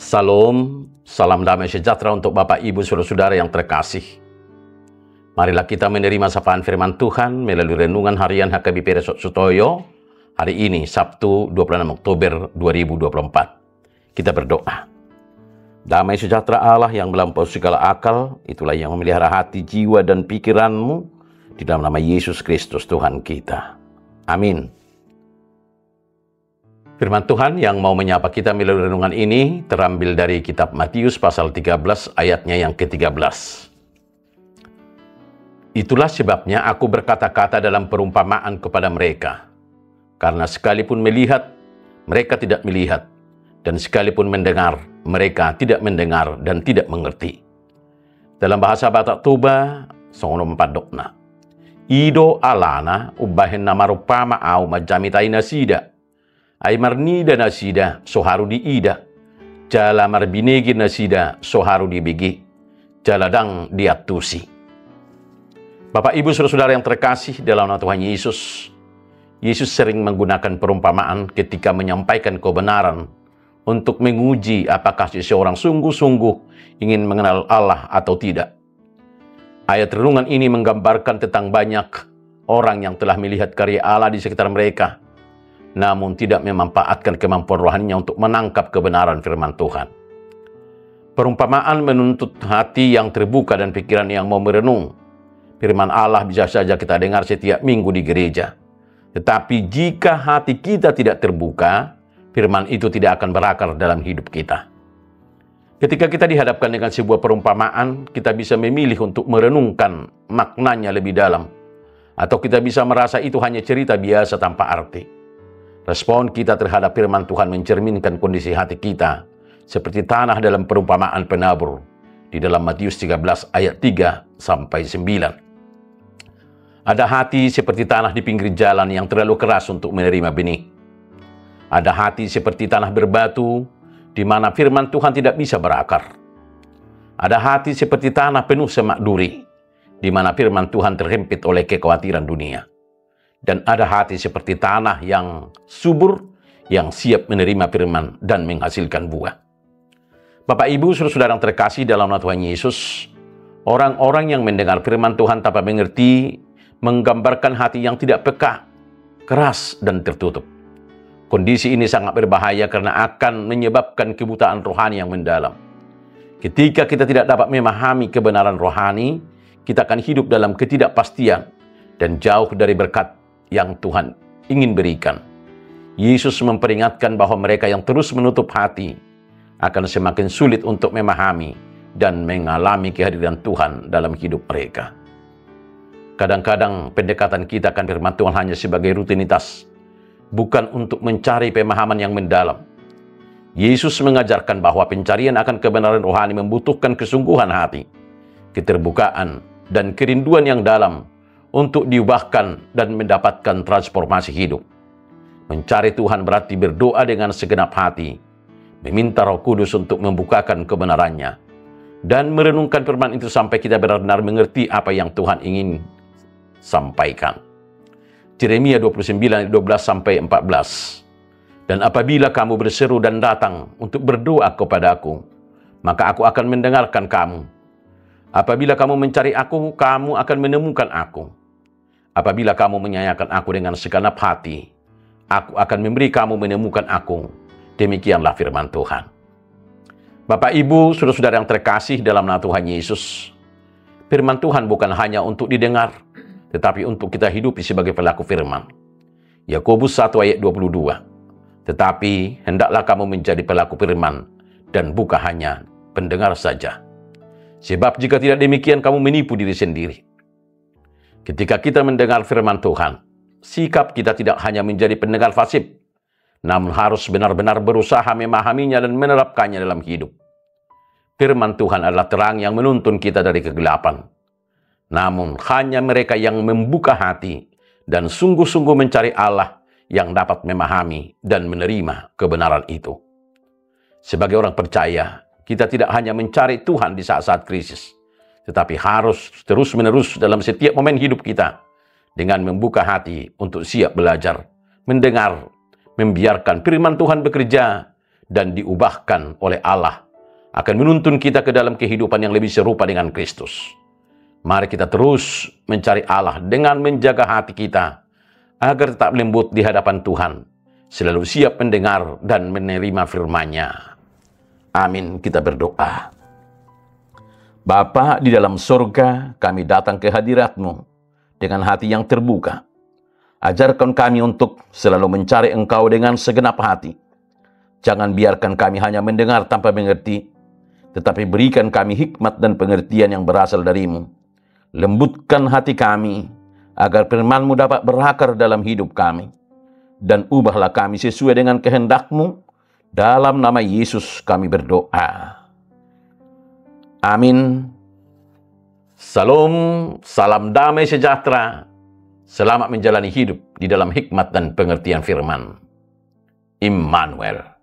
Salam, salam damai sejahtera untuk Bapak, Ibu, Saudara-saudara yang terkasih. Marilah kita menerima sapaan firman Tuhan melalui renungan harian HKBP Resort Sutoyo hari ini, Sabtu 26 Oktober 2024. Kita berdoa. Damai sejahtera Allah yang melampaui segala akal, itulah yang memelihara hati, jiwa, dan pikiranmu di dalam nama Yesus Kristus Tuhan kita. Amin. Firman Tuhan yang mau menyapa kita melalui renungan ini terambil dari kitab Matius pasal 13 ayatnya yang ke-13. Itulah sebabnya aku berkata-kata dalam perumpamaan kepada mereka, karena sekalipun melihat, mereka tidak melihat, dan sekalipun mendengar, mereka tidak mendengar dan tidak mengerti. Dalam bahasa Batak Toba, songono padokna. Ido alana ubahen nama rupama au majamitai nasida. Ay marnida nasida soharu di ida. Jala marbinegi nasida soharu di begi. Jaladang diatusi. Bapak, Ibu, Saudara-saudara yang terkasih dalam nama Tuhan Yesus. Yesus sering menggunakan perumpamaan ketika menyampaikan kebenaran untuk menguji apakah seseorang sungguh-sungguh ingin mengenal Allah atau tidak. Ayat renungan ini menggambarkan tentang banyak orang yang telah melihat karya Allah di sekitar mereka, namun tidak memanfaatkan kemampuan rohaninya untuk menangkap kebenaran firman Tuhan. Perumpamaan menuntut hati yang terbuka dan pikiran yang mau merenung. Firman Allah bisa saja kita dengar setiap minggu di gereja. Tetapi jika hati kita tidak terbuka, firman itu tidak akan berakar dalam hidup kita. Ketika kita dihadapkan dengan sebuah perumpamaan, kita bisa memilih untuk merenungkan maknanya lebih dalam. Atau kita bisa merasa itu hanya cerita biasa tanpa arti. Respon kita terhadap firman Tuhan mencerminkan kondisi hati kita, seperti tanah dalam perumpamaan penabur, di dalam Matius 13 ayat 3-9. Ada hati seperti tanah di pinggir jalan yang terlalu keras untuk menerima benih. Ada hati seperti tanah berbatu, di mana firman Tuhan tidak bisa berakar. Ada hati seperti tanah penuh semak duri, di mana firman Tuhan terhimpit oleh kekhawatiran dunia. Dan ada hati seperti tanah yang subur, yang siap menerima firman dan menghasilkan buah. Bapak, Ibu, Saudara-saudara yang terkasih dalam nama Tuhan Yesus, orang-orang yang mendengar firman Tuhan tanpa mengerti, menggambarkan hati yang tidak peka, keras, dan tertutup. Kondisi ini sangat berbahaya karena akan menyebabkan kebutaan rohani yang mendalam. Ketika kita tidak dapat memahami kebenaran rohani, kita akan hidup dalam ketidakpastian dan jauh dari berkat yang Tuhan ingin berikan. Yesus memperingatkan bahwa mereka yang terus menutup hati akan semakin sulit untuk memahami dan mengalami kehadiran Tuhan dalam hidup mereka. Kadang-kadang pendekatan kita akan firman Tuhan hanya sebagai rutinitas, bukan untuk mencari pemahaman yang mendalam. Yesus mengajarkan bahwa pencarian akan kebenaran rohani membutuhkan kesungguhan hati, keterbukaan, dan kerinduan yang dalam untuk diubahkan dan mendapatkan transformasi hidup. Mencari Tuhan berarti berdoa dengan segenap hati, meminta Roh Kudus untuk membukakan kebenarannya, dan merenungkan firman itu sampai kita benar-benar mengerti apa yang Tuhan ingin sampaikan. Yeremia 29, 12-14. Dan apabila kamu berseru dan datang untuk berdoa kepadaku, maka aku akan mendengarkan kamu. Apabila kamu mencari aku, kamu akan menemukan aku. Apabila kamu menyanyikan aku dengan segenap hati, aku akan memberi kamu menemukan aku. Demikianlah firman Tuhan. Bapak, Ibu, Saudara-saudara yang terkasih dalam nama Tuhan Yesus, firman Tuhan bukan hanya untuk didengar, tetapi untuk kita hidupi sebagai pelaku firman. Yakobus 1 ayat 22. Tetapi hendaklah kamu menjadi pelaku firman dan bukan hanya pendengar saja. Sebab jika tidak demikian kamu menipu diri sendiri. Ketika kita mendengar firman Tuhan, sikap kita tidak hanya menjadi pendengar fasih, namun harus benar-benar berusaha memahaminya dan menerapkannya dalam hidup. Firman Tuhan adalah terang yang menuntun kita dari kegelapan. Namun hanya mereka yang membuka hati dan sungguh-sungguh mencari Allah yang dapat memahami dan menerima kebenaran itu. Sebagai orang percaya, kita tidak hanya mencari Tuhan di saat-saat krisis, tetapi harus terus-menerus dalam setiap momen hidup kita dengan membuka hati untuk siap belajar, mendengar, membiarkan firman Tuhan bekerja, dan diubahkan oleh Allah akan menuntun kita ke dalam kehidupan yang lebih serupa dengan Kristus. Mari kita terus mencari Allah dengan menjaga hati kita agar tetap lembut di hadapan Tuhan, selalu siap mendengar dan menerima firman-Nya. Amin. Kita berdoa. Bapa di dalam surga, kami datang ke hadirat-Mu dengan hati yang terbuka. Ajarkan kami untuk selalu mencari Engkau dengan segenap hati. Jangan biarkan kami hanya mendengar tanpa mengerti, tetapi berikan kami hikmat dan pengertian yang berasal dari-Mu. Lembutkan hati kami, agar firman-Mu dapat berakar dalam hidup kami. Dan ubahlah kami sesuai dengan kehendak-Mu. Dalam nama Yesus kami berdoa. Amin. Salam, salam damai sejahtera. Selamat menjalani hidup di dalam hikmat dan pengertian firman. Immanuel.